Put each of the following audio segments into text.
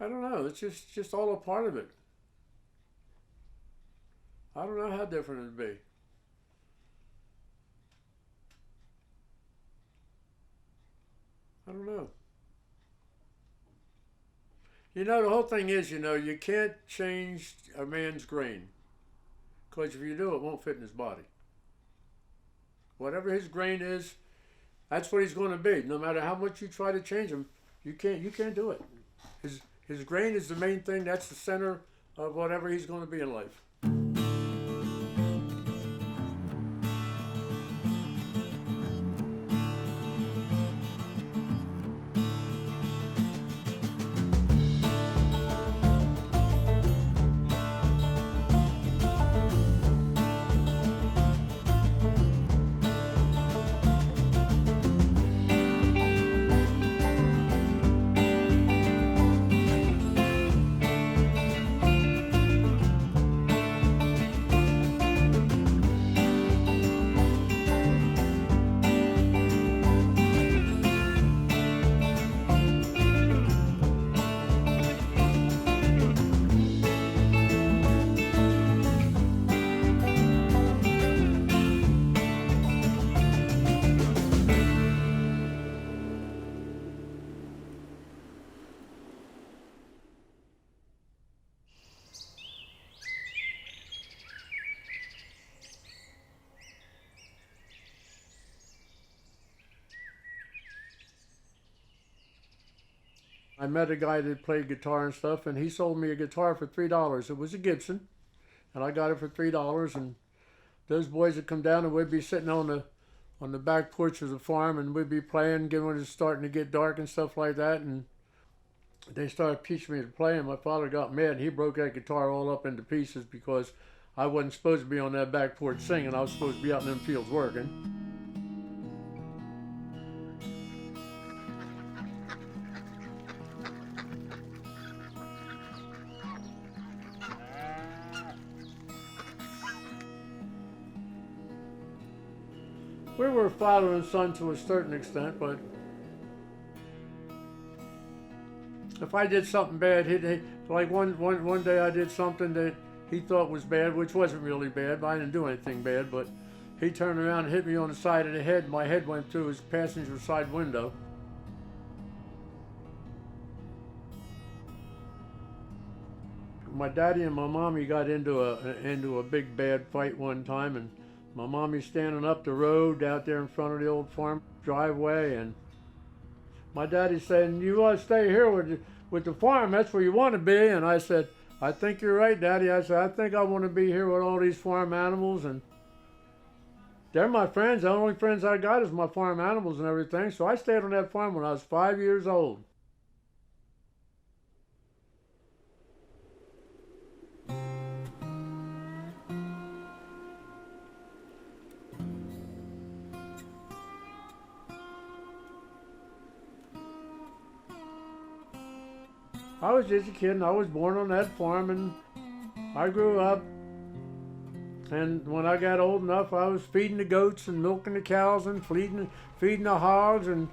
I don't know. It's just all a part of it. I don't know how different it'd be. I don't know. The whole thing is, you can't change a man's grain because if you do, it won't fit in his body. Whatever his grain is, that's what he's going to be. No matter how much you try to change him, you can't do it. His grain is the main thing. That's the center of whatever he's going to be in life. I met a guy that played guitar and stuff, and he sold me a guitar for $3. It was a Gibson, and I got it for $3. And those boys would come down, and we'd be sitting on the back porch of the farm, and we'd be playing, getting when it's starting to get dark and stuff like that. And they started teaching me to play, and my father got mad. He broke that guitar all up into pieces because I wasn't supposed to be on that back porch singing. I was supposed to be out in them fields working. We were father and son to a certain extent, but if I did something bad, like one day I did something that he thought was bad, which wasn't really bad, but I didn't do anything bad, but he turned around and hit me on the side of the head. My head went through his passenger side window. My daddy and my mommy got into a big bad fight one time, and my mommy's standing up the road out there in front of the old farm driveway, and my daddy's saying, "You want to stay here with the farm, that's where you want to be." And I said, "I think you're right, Daddy." I said, "I think I want to be here with all these farm animals, and they're my friends. The only friends I got is my farm animals and everything." So I stayed on that farm when I was 5 years old. I was just a kid, and I was born on that farm, and I grew up. And when I got old enough, I was feeding the goats and milking the cows and feeding the hogs and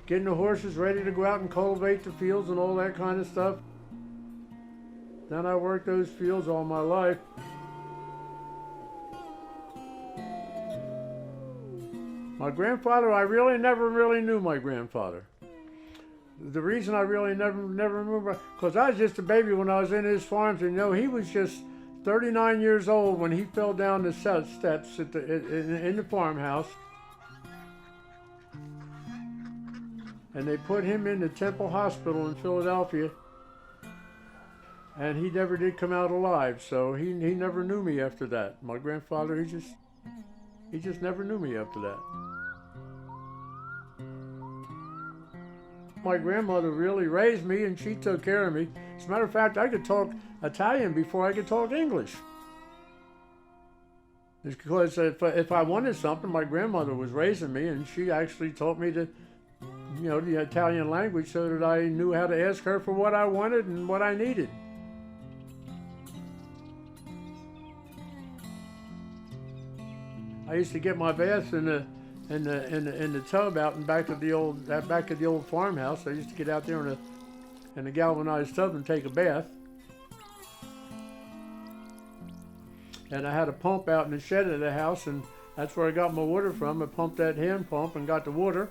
getting the horses ready to go out and cultivate the fields and all that kind of stuff. Then I worked those fields all my life. My grandfather, I really never really knew my grandfather. The reason I really never remember, because I was just a baby when I was in his farms, and he was just 39 years old when he fell down the steps in the farmhouse, and they put him in the Temple Hospital in Philadelphia, and he never did come out alive. So he never knew me after that. My grandfather, he just never knew me after that. My grandmother really raised me, and she took care of me. As a matter of fact, I could talk Italian before I could talk English. It's because if I wanted something, my grandmother was raising me, and she actually taught me the Italian language so that I knew how to ask her for what I wanted and what I needed. I used to get my bath in the tub out in back of the old farmhouse. I used to get out there in a galvanized tub and take a bath. And I had a pump out in the shed of the house, and that's where I got my water from. I pumped that hand pump and got the water.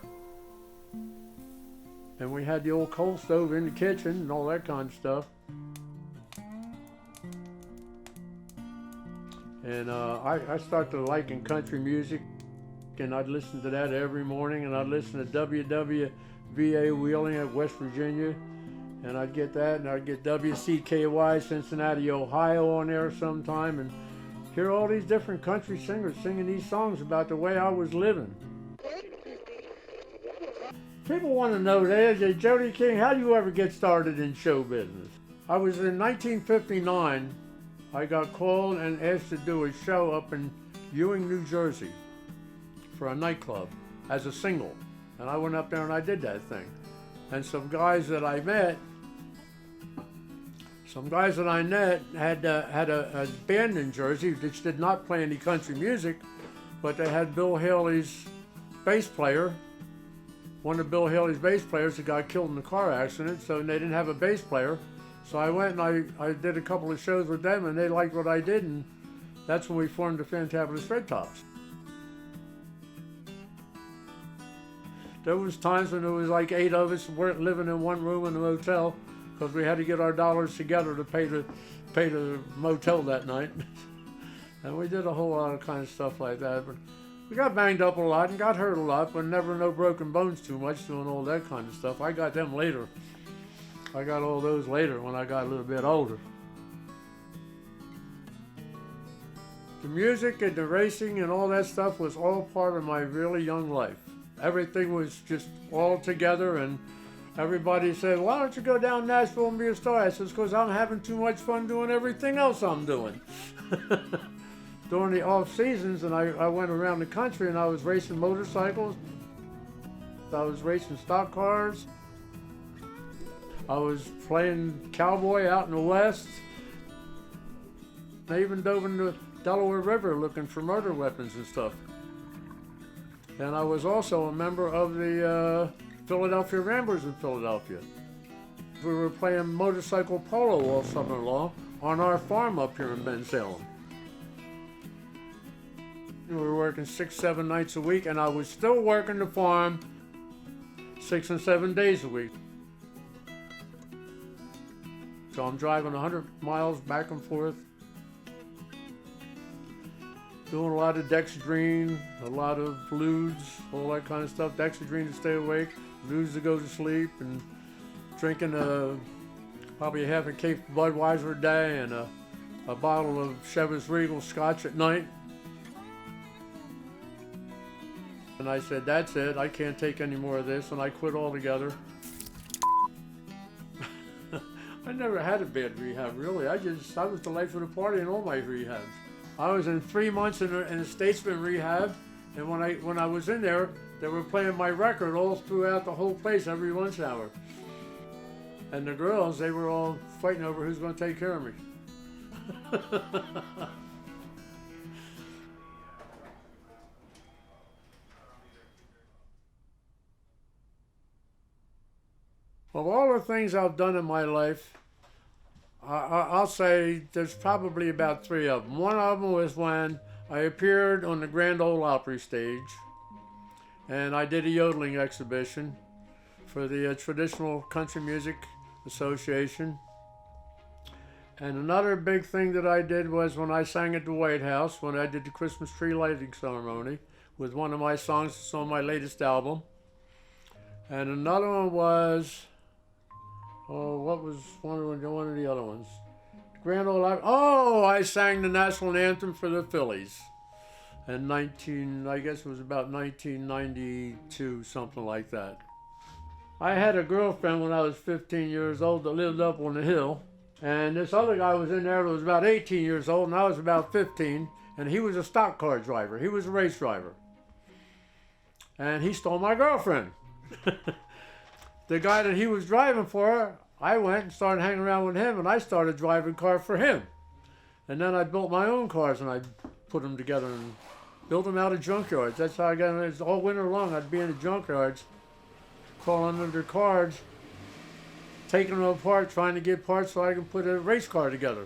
And we had the old coal stove in the kitchen and all that kind of stuff. And I started liking country music, and I'd listen to that every morning, and I'd listen to WWVA Wheeling at West Virginia, and I'd get that, and I'd get WCKY Cincinnati, Ohio on there sometime, and hear all these different country singers singing these songs about the way I was living. People want to know, Jody King, how do you ever get started in show business? I was in 1959. I got called and asked to do a show up in Ewing, New Jersey for a nightclub as a single. And I went up there and I did that thing. And some guys that I met had a band in Jersey which did not play any country music, but they had Bill Haley's bass player, one of Bill Haley's bass players that got killed in a car accident, so they didn't have a bass player. So I went and I did a couple of shows with them, and they liked what I did, and that's when we formed the Fantabulous Red Tops. There was times when there was like 8 of us living in one room in a motel because we had to get our dollars together to pay the motel that night. And we did a whole lot of kind of stuff like that. But we got banged up a lot and got hurt a lot, but never no broken bones too much doing all that kind of stuff. I got them later. I got all those later when I got a little bit older. The music and the racing and all that stuff was all part of my really young life. Everything was just all together, and everybody said, "Why don't you go down to Nashville and be a star?" I says, "Because I'm having too much fun doing everything else I'm doing." During the off seasons, and I went around the country and I was racing motorcycles. I was racing stock cars. I was playing cowboy out in the West. I even dove into the Delaware River looking for murder weapons and stuff. And I was also a member of the Philadelphia Ramblers in Philadelphia. We were playing motorcycle polo all summer long on our farm up here in Bensalem. We were working 6-7 nights a week, and I was still working the farm 6 and 7 days a week. So I'm driving 100 miles back and forth, doing a lot of Dexedrine, a lot of Ludes, all that kind of stuff. Dexedrine to stay awake, Ludes to go to sleep, and drinking probably half a case of Budweiser a day and a bottle of Chivas Regal Scotch at night. And I said, "That's it, I can't take any more of this," and I quit altogether. I never had a bad rehab, really. I was the life of the party in all my rehabs. I was in 3 months in a Statesman rehab, and when I was in there, they were playing my record all throughout the whole place every lunch hour. And the girls, they were all fighting over who's going to take care of me. Of all the things I've done in my life, I'll say there's probably about 3 of them. One of them was when I appeared on the Grand Ole Opry stage, and I did a yodeling exhibition for the Traditional Country Music Association. And another big thing that I did was when I sang at the White House, when I did the Christmas tree lighting ceremony with one of my songs that's on my latest album. And another one was, what was one of the other ones? Grand Ole Opry. Oh, I sang the national anthem for the Phillies in I guess it was about 1992, something like that. I had a girlfriend when I was 15 years old that lived up on the hill, and this other guy was in there that was about 18 years old, and I was about 15, and he was a stock car driver. He was a race driver, and he stole my girlfriend. The guy that he was driving for, I went and started hanging around with him, and I started driving cars for him. And then I built my own cars, and I put them together and built them out of junkyards. That's how I got them. All winter long, I'd be in the junkyards, crawling under cars, taking them apart, trying to get parts so I can put a race car together.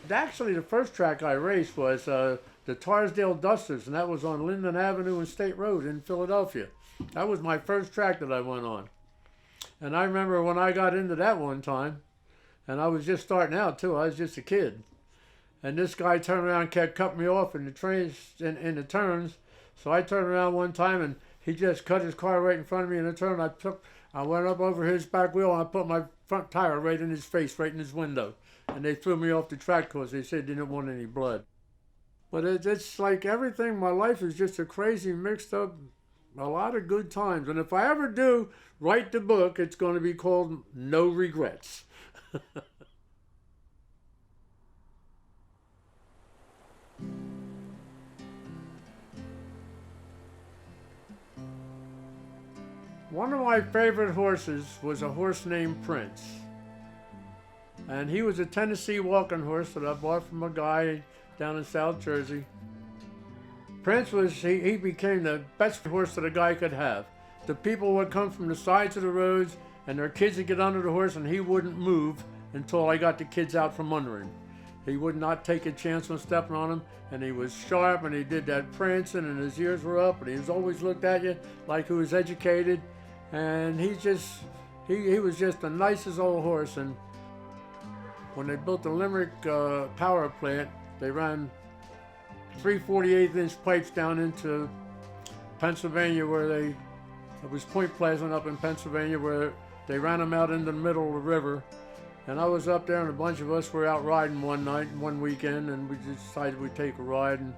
Actually, the first track I raced was the Tarsdale Dusters, and that was on Linden Avenue and State Road in Philadelphia. That was my first track that I went on. And I remember when I got into that one time, and I was just starting out too, I was just a kid. And this guy turned around and kept cutting me off in the in the turns. So I turned around one time and he just cut his car right in front of me in a turn. I went up over his back wheel and I put my front tire right in his face, right in his window. And they threw me off the track because they said they didn't want any blood. But it's like everything, my life is just a crazy mixed up, a lot of good times. And if I ever do write the book, it's going to be called No Regrets. One of my favorite horses was a horse named Prince. And he was a Tennessee walking horse that I bought from a guy down in South Jersey. Prince he became the best horse that a guy could have. The people would come from the sides of the roads and their kids would get under the horse and he wouldn't move until I got the kids out from under him. He would not take a chance on stepping on him, and he was sharp and he did that prancing and his ears were up and he was always looked at you like he was educated. And he was just the nicest old horse. And when they built the Limerick power plant, they ran 3 48-inch pipes down into Pennsylvania it was Point Pleasant up in Pennsylvania, where they ran them out into the middle of the river. And I was up there and a bunch of us were out riding one weekend, and we decided we'd take a ride. And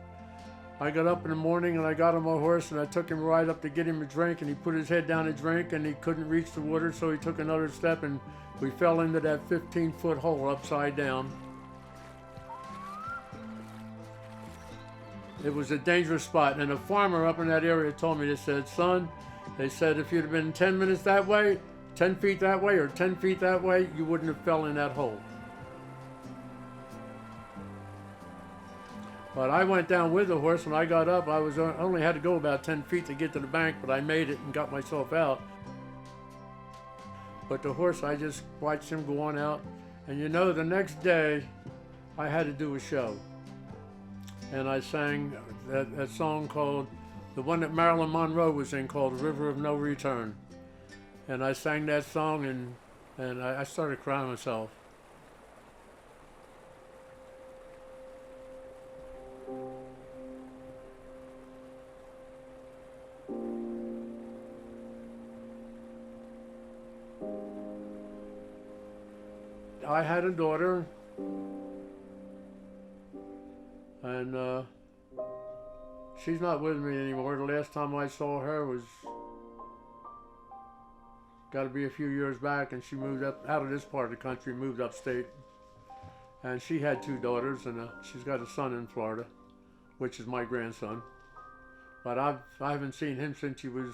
I got up in the morning and I got on my horse and I took him right up to get him a drink, and he put his head down to drink and he couldn't reach the water, so he took another step and we fell into that 15-foot hole upside down. It was a dangerous spot, and a farmer up in that area told me, they said, son, they said if you'd have been 10 minutes that way, 10 feet that way, or 10 feet that way, you wouldn't have fell in that hole. But I went down with the horse. When I got up, I only had to go about 10 feet to get to the bank, but I made it and got myself out. But the horse, I just watched him go on out. And you know, the next day, I had to do a show. And I sang that song called, the one that Marilyn Monroe was in, called River of No Return. And I sang that song and I started crying myself. I had a daughter, and she's not with me anymore. The last time I saw her was got to be a few years back, and she moved up out of this part of the country, moved upstate. And she had 2 daughters, and she's got a son in Florida, which is my grandson. But I haven't seen him since he was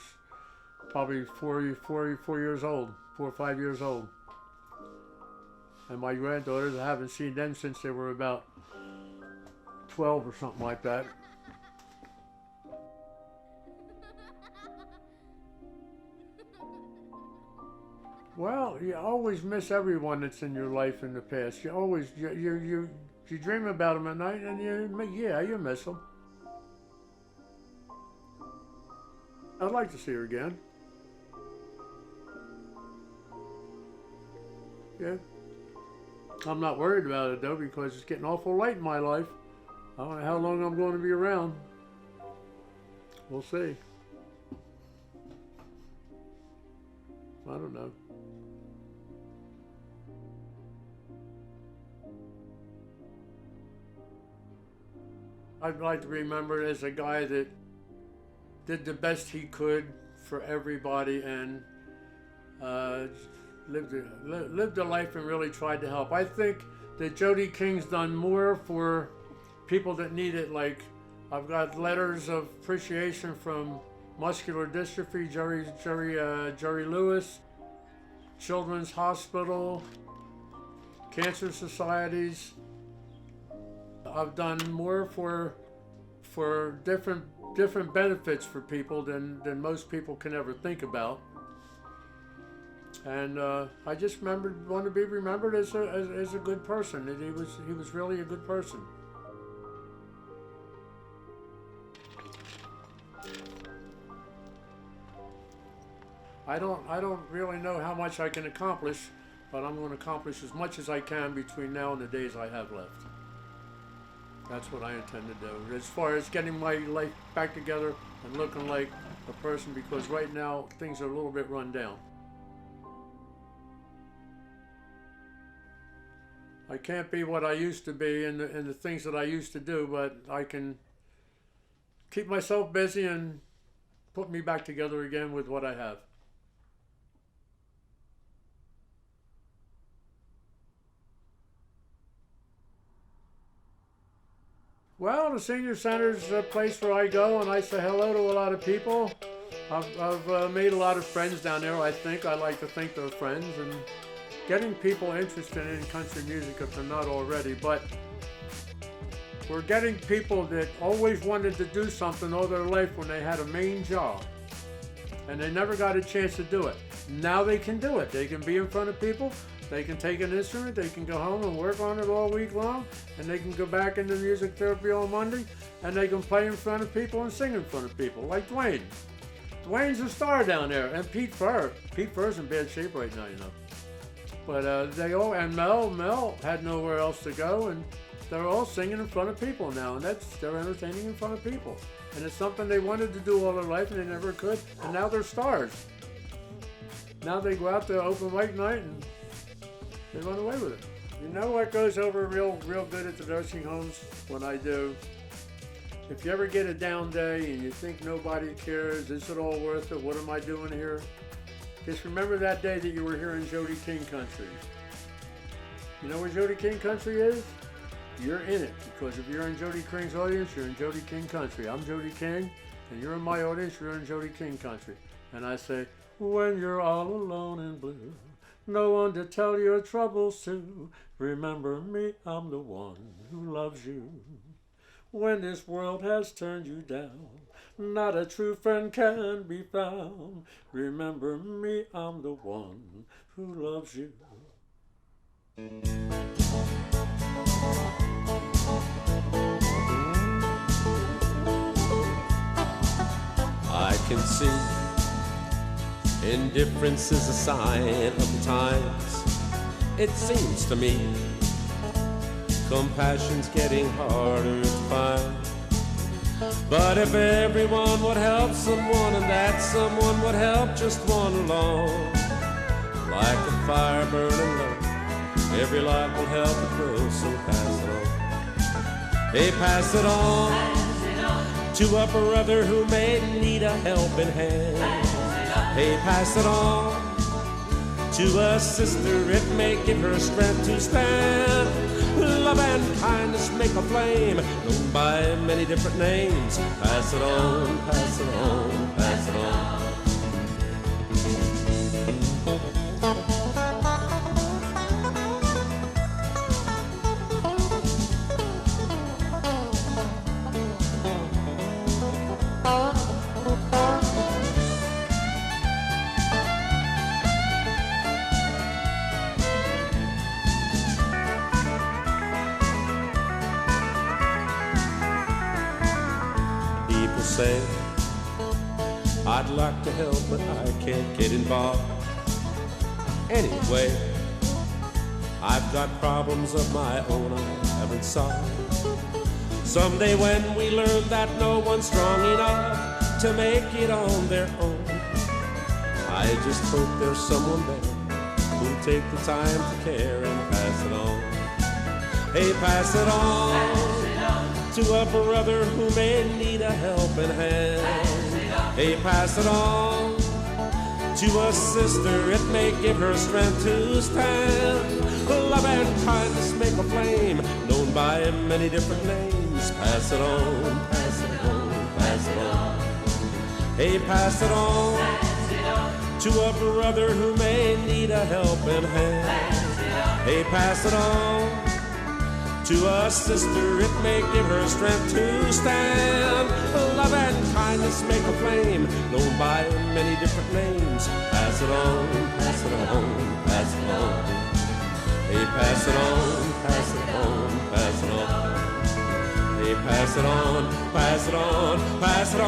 probably 4 years old, 4 or 5 years old. And my granddaughters, I haven't seen them since they were about 12 or something like that. Well, you always miss everyone that's in your life in the past. You always, you dream about them at night, and you miss them. I'd like to see her again. Yeah. I'm not worried about it though, because it's getting awful late in my life. I don't know how long I'm going to be around. We'll see. I don't know. I'd like to be remembered as a guy that did the best he could for everybody, and lived a life and really tried to help. I think that Jody King's done more for people that need it. Like, I've got letters of appreciation from Muscular Dystrophy, Jerry Lewis, Children's Hospital, Cancer Societies. I've done more for different benefits for people than most people can ever think about. And I just want to be remembered as a good person. And he was really a good person. I don't really know how much I can accomplish, but I'm going to accomplish as much as I can between now and the days I have left. That's what I intend to do. As far as getting my life back together and looking like a person, because right now things are a little bit run down. I can't be what I used to be in the things that I used to do, but I can keep myself busy and put me back together again with what I have. Well, the senior center is a place where I go and I say hello to a lot of people. I've made a lot of friends down there. I like to think they're friends, and getting people interested in country music if they're not already. But we're getting people that always wanted to do something all their life when they had a main job, and they never got a chance to do it. Now they can do it. They can be in front of people. They can take an instrument, they can go home and work on it all week long, and they can go back into music therapy on Monday, and they can play in front of people and sing in front of people, like Dwayne. Dwayne's a star down there, and Pete Furr. Pete Furr's in bad shape right now, you know. But and Mel had nowhere else to go, and they're all singing in front of people now, and they're entertaining in front of people. And it's something they wanted to do all their life, and they never could, and now they're stars. Now they go out to open mic night, and they run away with it. You know what goes over real good at the nursing homes when I do? If you ever get a down day and you think nobody cares, is it all worth it? What am I doing here? Just remember that day that you were here in Jody King Country. You know where Jody King Country is? You're in it, because if you're in Jody King's audience, you're in Jody King Country. I'm Jody King, and you're in my audience, you're in Jody King Country. And I say, when you're all alone and blue, no one to tell your troubles to. Remember me, I'm the one who loves you. When this world has turned you down, not a true friend can be found. Remember me, I'm the one who loves you. I can see indifference is a sign of the times. It seems to me compassion's getting harder to find. But if everyone would help someone, and that someone would help just one alone, like a fire burning low, every light will help it grow, so pass it on. Hey, pass it on, to a brother who may need a helping hand. Hey, pass it on to a sister, it may give her strength to stand. Love and kindness make a flame, known by many different names. Pass it on, pass it on, pass it on. Say, I'd like to help, but I can't get involved. Anyway, I've got problems of my own I haven't solved. Someday when we learn that no one's strong enough to make it on their own, I just hope there's someone there who'll take the time to care and pass it on. Hey, pass it on to a brother who may need a helping hand. Hey, pass it on to a sister, it may give her strength to stand. Love and kindness make a flame, known by many different names. Pass it on, pass it on, pass it on. Hey, pass it on to a brother who may need a helping hand. Hey, pass it on To a sister it may give her strength to stand. Love and kindness make a flame, known by many different names. Pass it on, pass it on, pass it on. Hey, pass it on, pass it on, pass it on. Hey, pass it on, pass it on, pass it